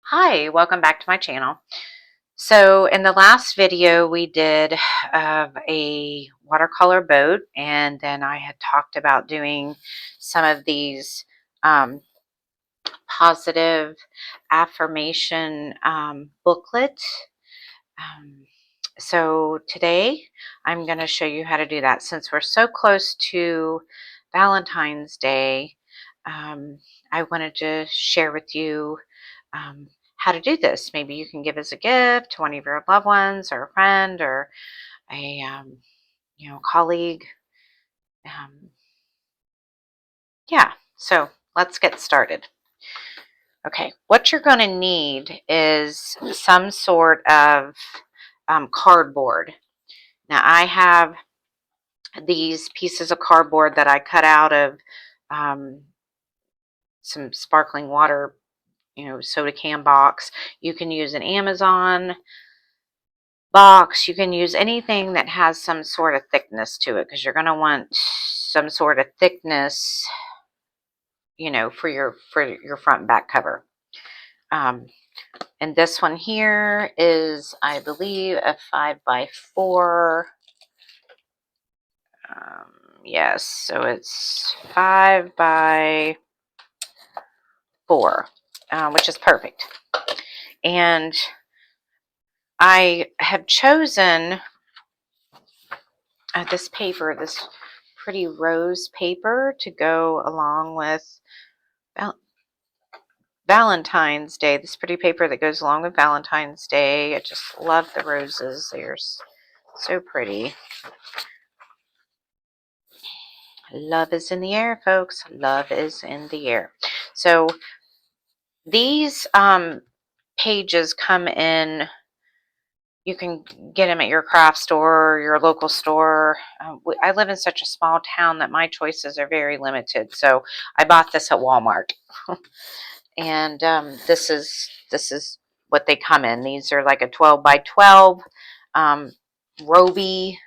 Hi, welcome back to my channel. So in the last video we did a watercolor boat, and then I had talked about doing some of these um, positive affirmation booklet. Um, so today I'm going to show you how to do that. Since we're so close to Valentine's Day, I wanted to share with you um, how to do this. Maybe you can give as a gift to one of your loved ones, or a friend, or a colleague. Um, yeah, so let's get started. Okay, what you're going to need is some sort of cardboard. Now I have these pieces of cardboard that I cut out of um, some sparkling water, soda can box. You can use an Amazon box. You can use anything that has some sort of thickness to it, because you're going to want some sort of thickness, for your front and back cover. Um, and this one here is, I believe, a 5x4. Yes, so it's 5x4, which is perfect. And I have chosen this paper, this pretty rose paper, to go along with Valentine's Day. This pretty paper that goes along with Valentine's Day. I just love the roses. They're so pretty. Love is in the air, folks. Love is in the air. So these pages come in. You can get them at your craft store or your local store. I live in such a small town that my choices are very limited. So I bought this at Walmart. And this is what they come in. These are like a 12x12. Roby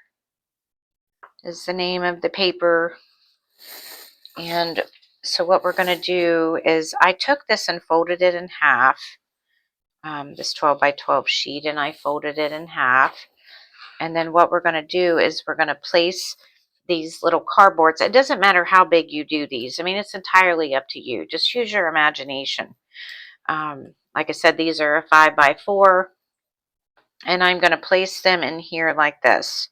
is the name of the paper. And so what we're going to do is, I took this and folded it in half, this 12x12 sheet, and I folded it in half. And then what we're going to do is we're going to place these little cardboards. It doesn't matter how big you do these. I mean, it's entirely up to you. Just use your imagination. Like I said, these are a 5x4, and I'm going to place them in here like this.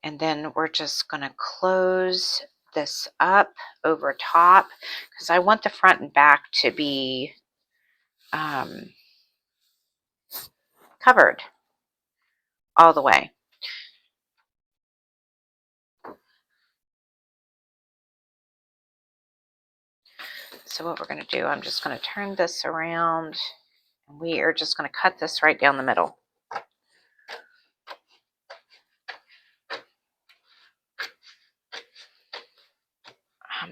And then we're just going to close this up over top, because I want the front and back to be covered all the way. So what we're going to do, I'm just going to turn this around, and we are just going to cut this right down the middle.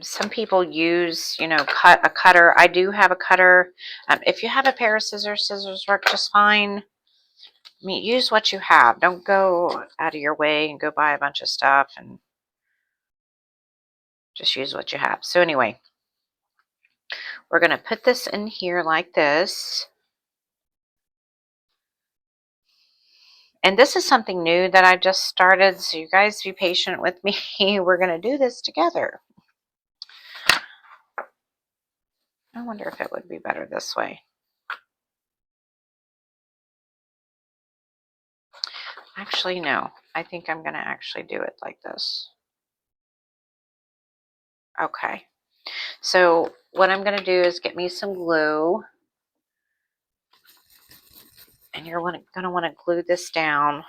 Some people use, cut a cutter. I do have a cutter. If you have a pair of scissors, scissors work just fine. I mean, use what you have. Don't go out of your way and go buy a bunch of stuff, and just use what you have. So anyway, we're going to put this in here like this. And this is something new that I just started, so you guys be patient with me. We're going to do this together. I wonder if it would be better this way. Actually, no. I think I'm going to actually do it like this. Okay. So what I'm going to do is get me some glue. And you're going to want to glue this down.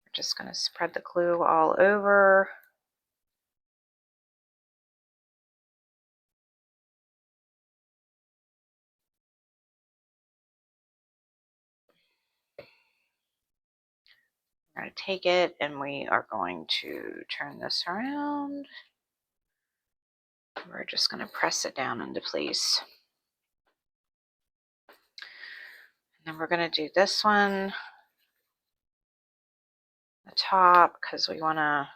We're just going to spread the glue all over. We're going to take it, and we are going to turn this around. We're just going to press it down into place. And then we're going to do this one, the top, because we want to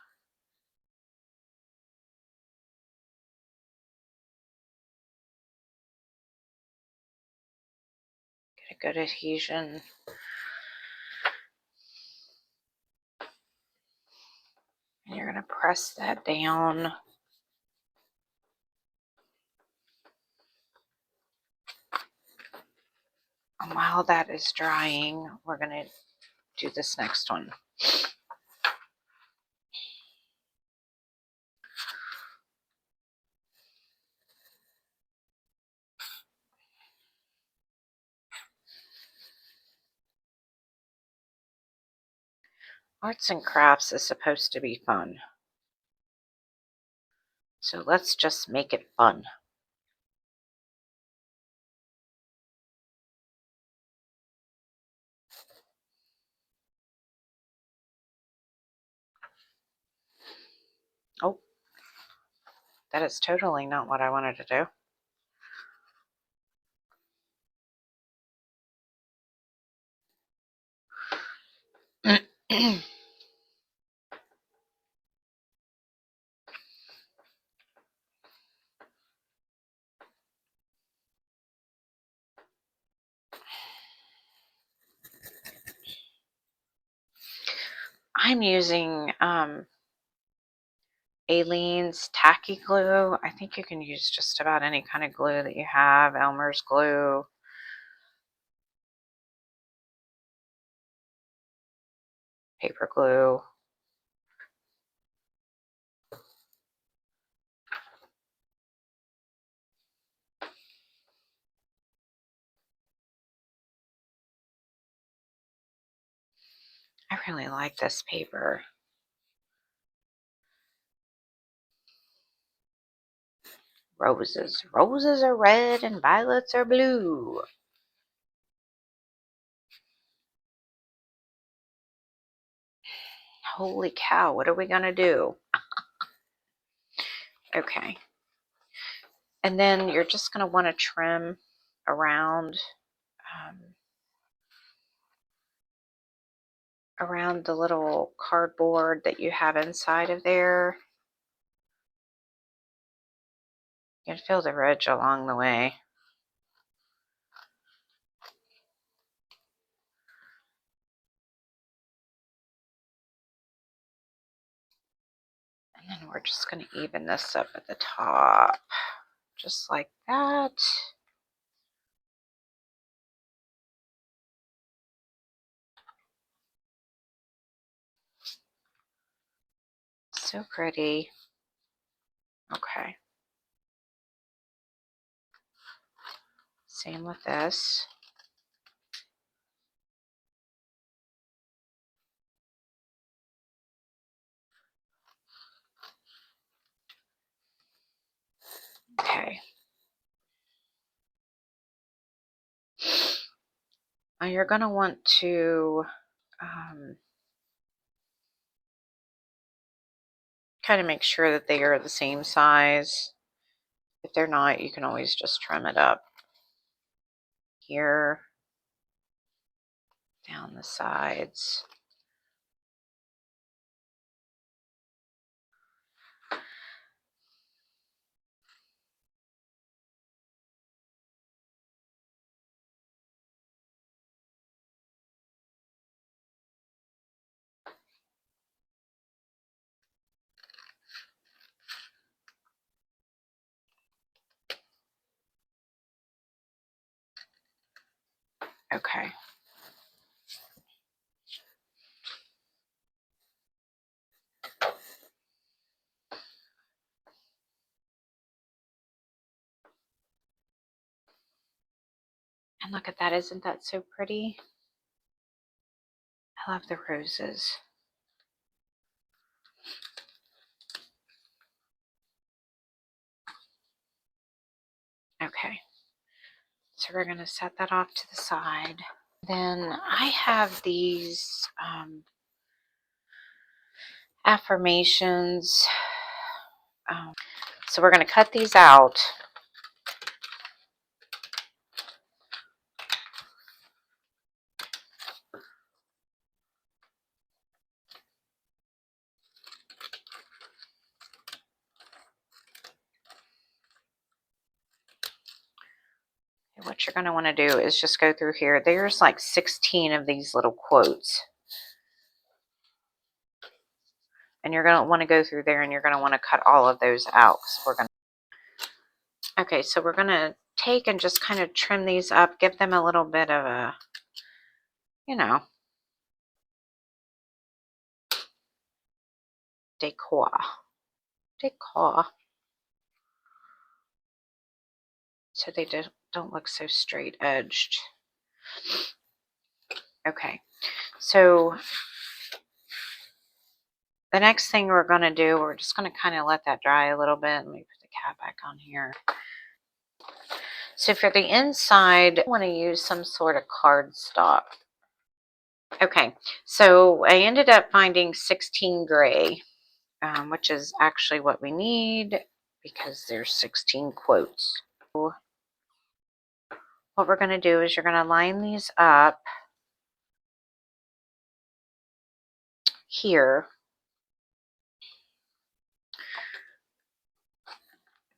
a good adhesion. And you're going to press that down. And while that is drying, we're going to do this next one. Arts and crafts is supposed to be fun. So let's just make it fun. Oh, that is totally not what I wanted to do. I'm using Aleene's tacky glue. I think you can use just about any kind of glue that you have. Elmer's glue. Paper glue. I really like this paper. Roses. Roses are red and violets are blue. Holy cow, what are we going to do? Okay. And then you're just going to want to trim around around the little cardboard that you have inside of there. You can feel the ridge along the way. And then we're just going to even this up at the top, just like that. So pretty. Okay. Same with this. Okay. Now you're going to want to kind of make sure that they are the same size. If they're not, you can always just trim it up. Here, down the sides. Okay. And look at that. Isn't that so pretty? I love the roses. Okay. So we're going to set that off to the side. Then I have these affirmations. So we're going to cut these out. What what you're going to want to do is just go through here. There's like 16 of these little quotes. And you're going to want to go through there and you're going to want to cut all of those out. Okay, so we're going to take and just kind of trim these up, give them a little bit of a, decor. So they don't look so straight edged. Okay, so the next thing we're going to do, we're just going to kind of let that dry a little bit. Let me put the cap back on here. So for the inside, I want to use some sort of cardstock. Okay, so I ended up finding 16 gray, which is actually what we need because there's 16 quotes. So what we're going to do is you're going to line these up here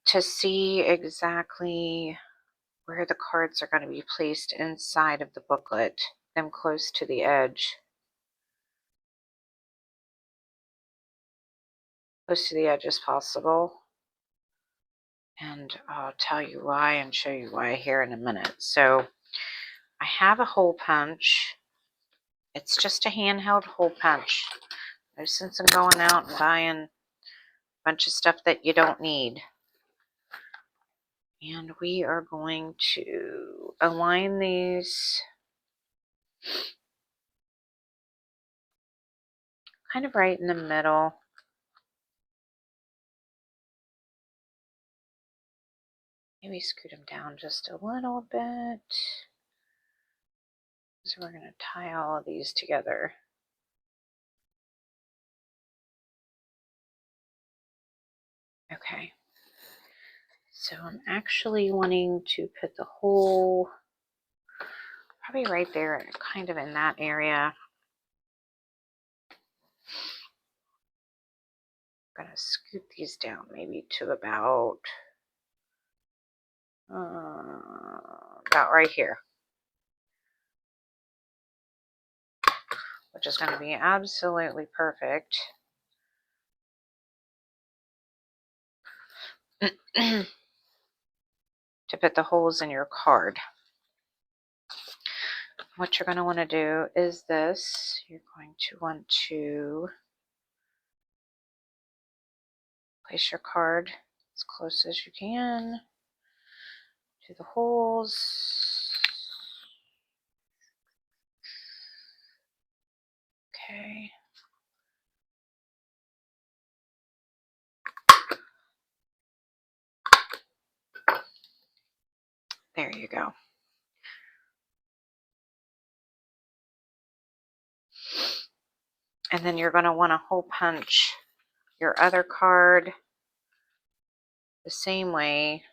to see exactly where the cards are going to be placed inside of the booklet, them close to the edge. Close to the edge as possible. And I'll tell you why and show you why here in a minute. So I have a hole punch. It's just a handheld hole punch. No sense in going out and buying a bunch of stuff that you don't need. And we are going to align these kind of right in the middle. Maybe scoot them down just a little bit. So we're going to tie all of these together. Okay. So I'm actually wanting to put the hole probably right there, kind of in that area. I'm going to scoot these down maybe to about right here, which is going to be absolutely perfect. To put the holes in your card. What you're going to want to do is this. You're going to want to place your card as close as you can to the holes. Okay. There you go. And then you're going to want to hole punch your other card the same way.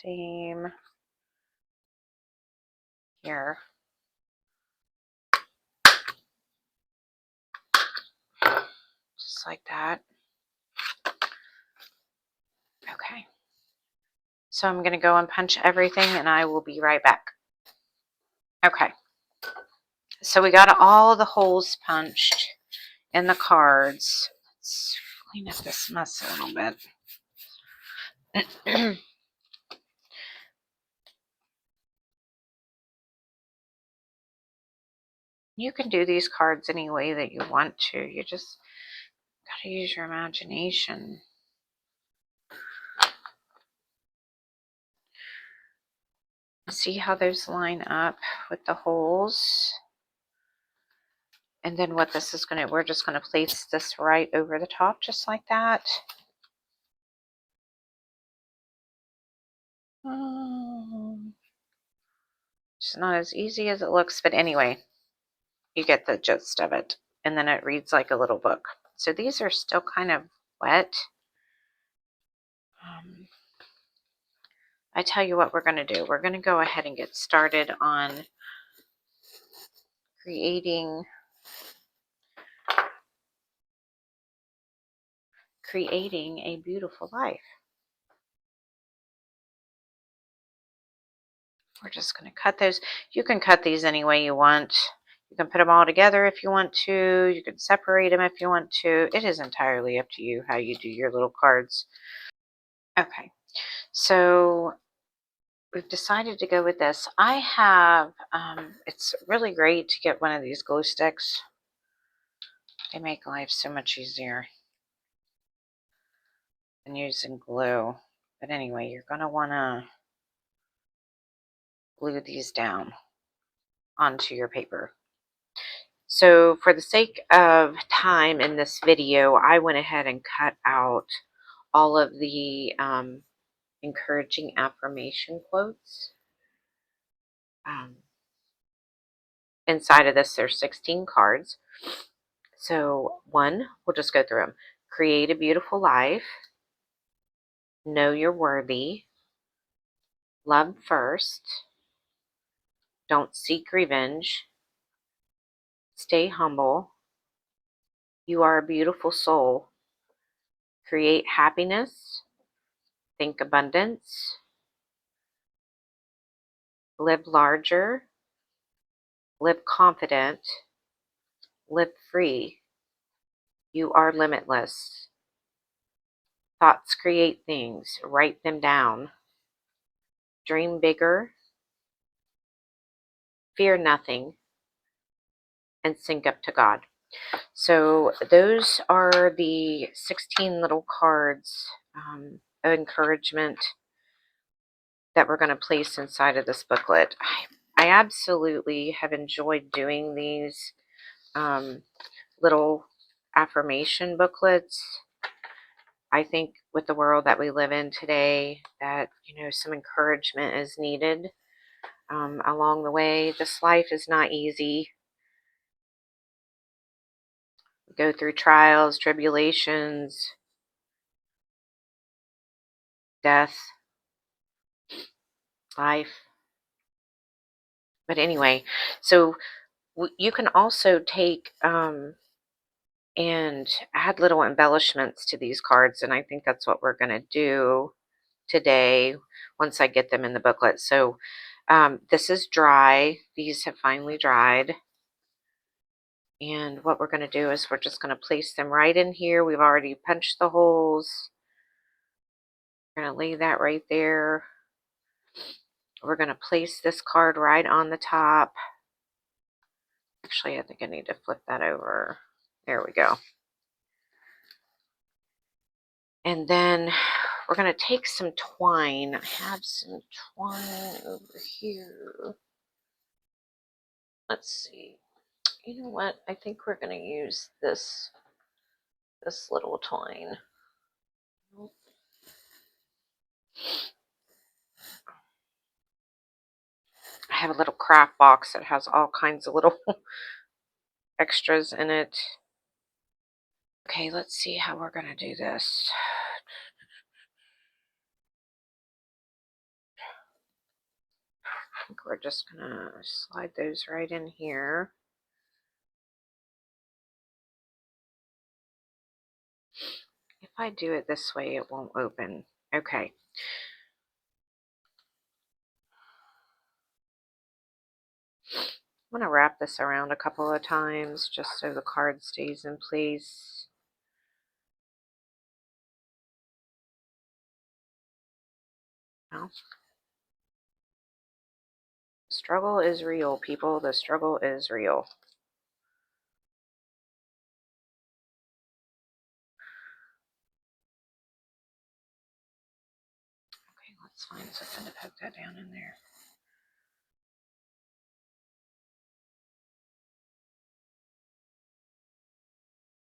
Same here. Just like that. Okay. So I'm going to go and punch everything and I will be right back. Okay. So we got all the holes punched in the cards. Let's clean up this mess a little bit. You can do these cards any way that you want to. You just got to use your imagination. See how those line up with the holes? And then what this is going to, we're just going to place this right over the top just like that. It's not as easy as it looks, but anyway, you get the gist of it. And then it reads like a little book. So these are still kind of wet. I tell you what we're going to do. We're going to go ahead and get started on creating a beautiful life. We're just going to cut those. You can cut these any way you want. You can put them all together if you want to. You can separate them if you want to. It is entirely up to you how you do your little cards. Okay, so we've decided to go with this. I have, it's really great to get one of these glue sticks. They make life so much easier than using glue. But anyway, you're going to want to glue these down onto your paper. So for the sake of time in this video, I went ahead and cut out all of the encouraging affirmation quotes. Inside of this, there's 16 cards. So one, we'll just go through them. Create a beautiful life. Know you're worthy. Love first. Don't seek revenge. Stay humble. You are a beautiful soul. Create happiness. Think abundance. Live larger. Live confident. Live free. You are limitless. Thoughts create things. Write them down. Dream bigger. Fear nothing. And sync up to God. So those are the 16 little cards of encouragement that we're going to place inside of this booklet. I absolutely have enjoyed doing these little affirmation booklets. I think with the world that we live in today, that, you know, some encouragement is needed along the way. This life is not easy. We go through trials, tribulations, death, life. But anyway, so you can also take and add little embellishments to these cards, and I think that's what we're going to do today once I get them in the booklet. So this is dry. These have finally dried. And what we're going to do is we're just going to place them right in here. We've already punched the holes. We're going to lay that right there. We're going to place this card right on the top. Actually, I think I need to flip that over. There we go. And then we're going to take some twine. I have some twine over here. Let's see. You know what? I think we're going to use this little twine. I have a little craft box that has all kinds of little extras in it. Okay, let's see how we're going to do this. I think we're just going to slide those right in here. If I do it this way, it won't open. Okay. I'm going to wrap this around a couple of times just so the card stays in place. Well, the struggle is real, people. The struggle is real. Okay, let's find something to poke that down in there.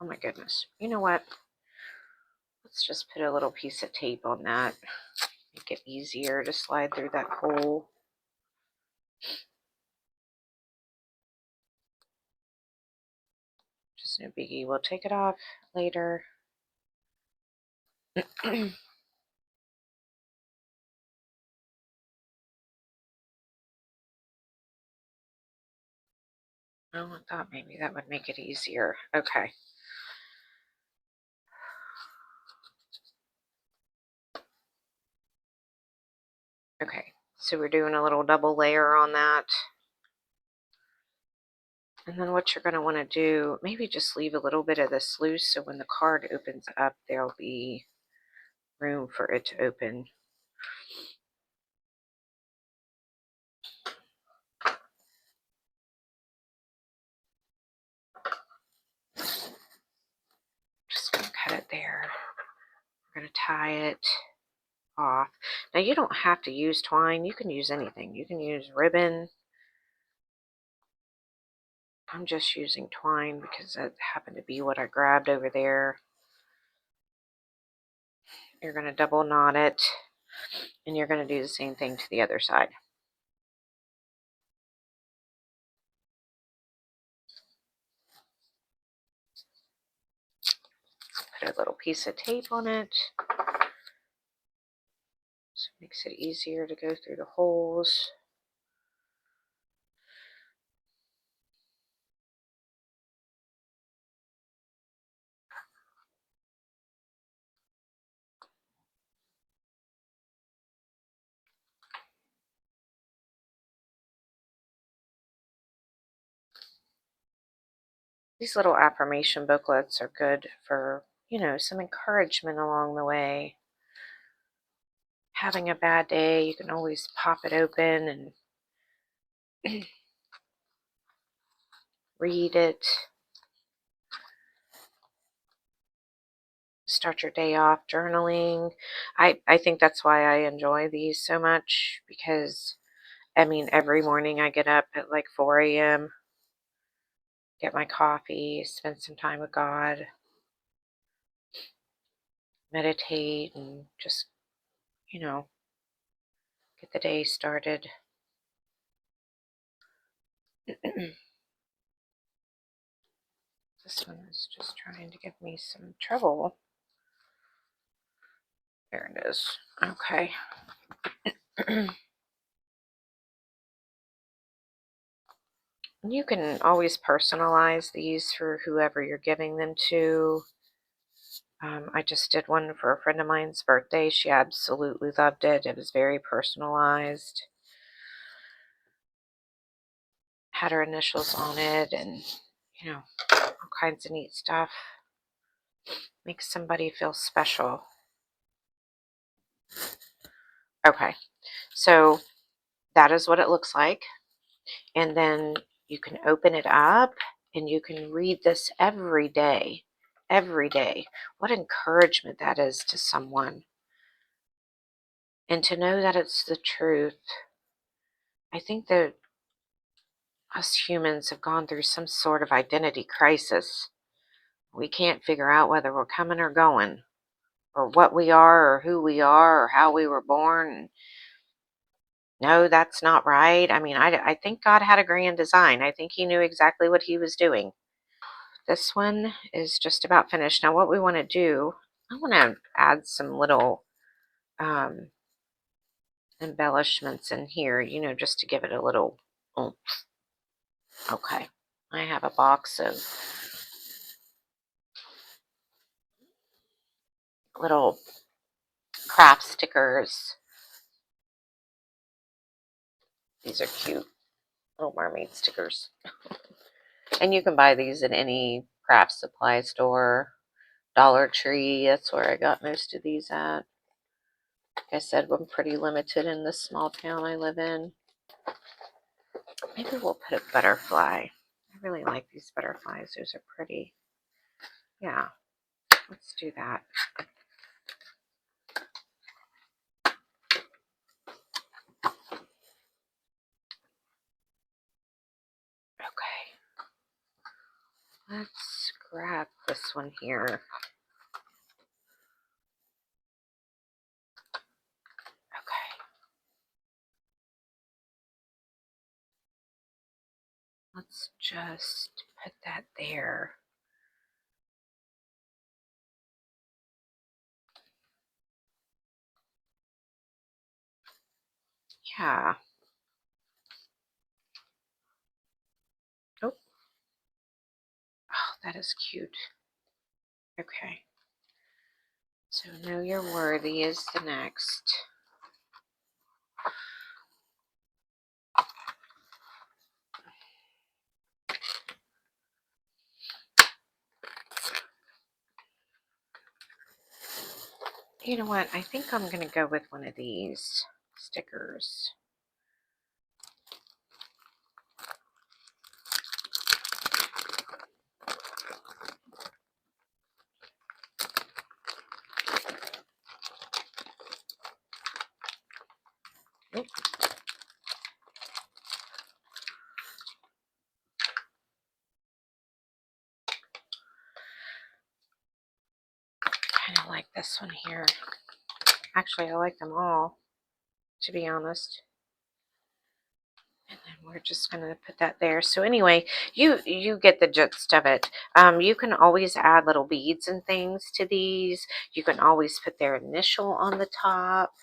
Oh my goodness. You know what? Let's just put a little piece of tape on that. Make it easier to slide through that hole. Just no biggie. We'll take it off later. Oh, I thought maybe that would make it easier. Okay. Okay, So we're doing a little double layer on that. And then what you're going to want to do, maybe just leave a little bit of this loose so when the card opens up, there'll be room for it to open. Just going to cut it there. We're going to tie it off. Now you don't have to use twine. You can use anything. You can use ribbon. I'm just using twine because that happened to be what I grabbed over there. You're going to double knot it, and you're going to do the same thing to the other side. Put a little piece of tape on it, so it makes it easier to go through the holes. These little affirmation booklets are good for, some encouragement along the way. Having a bad day, you can always pop it open and read it. Start your day off journaling. I think that's why I enjoy these so much, because, every morning I get up at like 4 a.m., get my coffee, spend some time with God, meditate, and just, get the day started. This one is just trying to give me some trouble. There it is. Okay. You can always personalize these for whoever you're giving them to. I just did one for a friend of mine's birthday. She absolutely loved it. It was very personalized. Had her initials on it and, all kinds of neat stuff. Makes somebody feel special. Okay, so that is what it looks like. And then you can open it up and you can read this every day. Every day. What encouragement that is to someone. And to know that it's the truth. I think that us humans have gone through some sort of identity crisis. We can't figure out whether we're coming or going, or what we are, or who we are, or how we were born. No, that's not right. I think God had a grand design. I think he knew exactly what he was doing. This one is just about finished. Now what we want to do, I want to add some little embellishments in here, just to give it a little oomph. Okay, I have a box of little craft stickers. These are cute little mermaid stickers. And you can buy these in any craft supply store. Dollar Tree, that's where I got most of these at. Like I said, I'm pretty limited in this small town I live in. Maybe we'll put a butterfly. I really like these butterflies. Those are pretty. Yeah, let's do that. Okay. Let's grab this one here. Okay. Let's just put that there. Yeah. Oh. Oh, that is cute. Okay. So Know You're Worthy is the next. You know what? I think I'm going to go with one of these stickers. Kind of like this one here. Actually, I like them all, to be honest. And then we're just going to put that there. So anyway, you get the gist of it. You can always add little beads and things to these. You can always put their initial on the top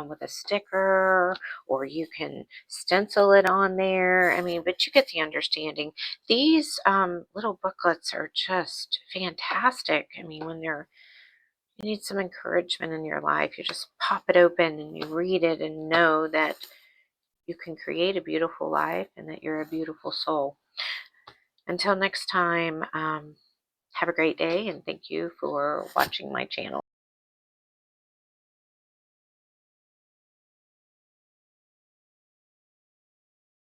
with a sticker, or you can stencil it on there. I mean, but you get the understanding. These little booklets are just fantastic. I mean, when you need some encouragement in your life, you just pop it open and you read it and know that you can create a beautiful life and that you're a beautiful soul. Until next time, have a great day, and thank you for watching my channel.